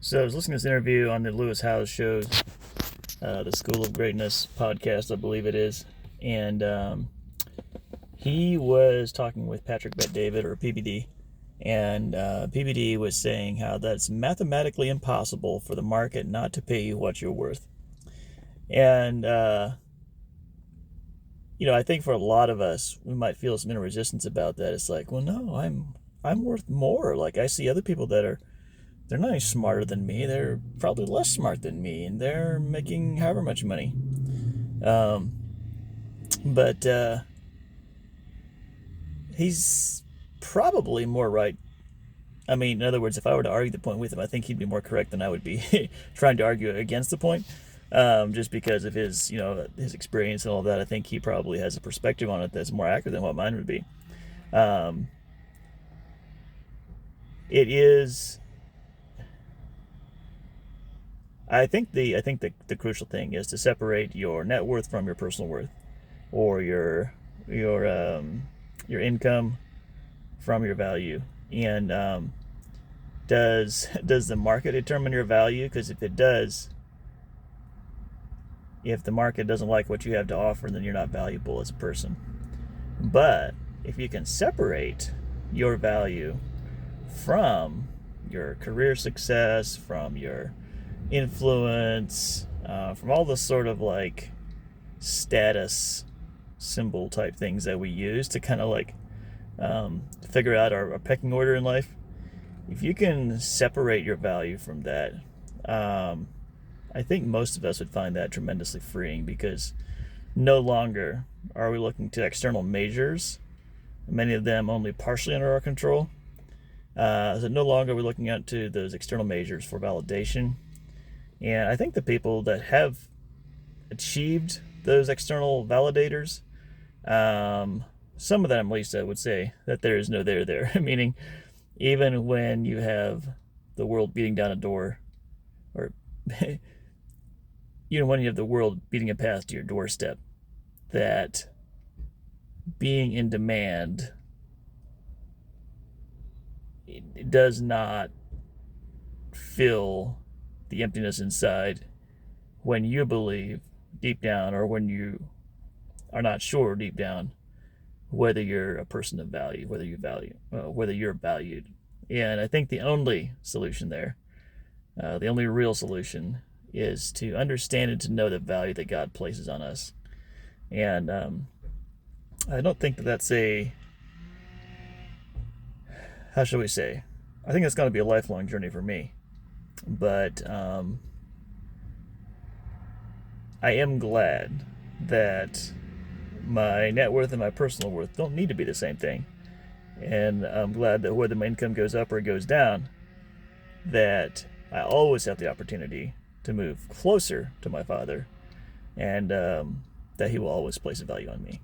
So I was listening to this interview on the Lewis Howes show, the School of Greatness podcast, I believe it is, and he was talking with Patrick Bet-David, or PBD, and PBD was saying how that's mathematically impossible for the market not to pay you what you're worth. And I think for a lot of us, we might feel some inner resistance about that. It's like, well, no, I'm worth more. Like, I see other people that they're not any smarter than me. They're probably less smart than me, and they're making however much money. Um, but he's probably more right. I mean, in other words, if I were to argue the point with him, I think he'd be more correct than I would be trying to argue against the point. Just because of his experience and all that, I think he probably has a perspective on it that's more accurate than what mine would be. Um, it is. I think the crucial thing is to separate your net worth from your personal worth, or your income from your value. And does the market determine your value? Because if it does, if the market doesn't like what you have to offer, then you're not valuable as a person. But if you can separate your value from your career success, from your influence, from all the sort of like status symbol type things that we use to kind of like figure out our pecking order in life. If you can separate your value from that, I think most of us would find that tremendously freeing, because no longer are we looking to external measures, many of them only partially under our control. So no longer are we looking out to those external measures for validation. And I think the people that have achieved those external validators, some of them at least, I would say that there is no there, meaning even when you have the world beating down a door, or when you have the world beating a path to your doorstep, that being in demand, it does not fill the emptiness inside when you believe deep down, or when you are not sure deep down, whether you're a person of value, whether you're valued. And I think the only solution there, the only real solution, is to understand and to know the value that God places on us. And I don't think that that's how shall we say? I think it's going to be a lifelong journey for me. But I am glad that my net worth and my personal worth don't need to be the same thing. And I'm glad that whether my income goes up or it goes down, that I always have the opportunity to move closer to my Father, and that He will always place a value on me.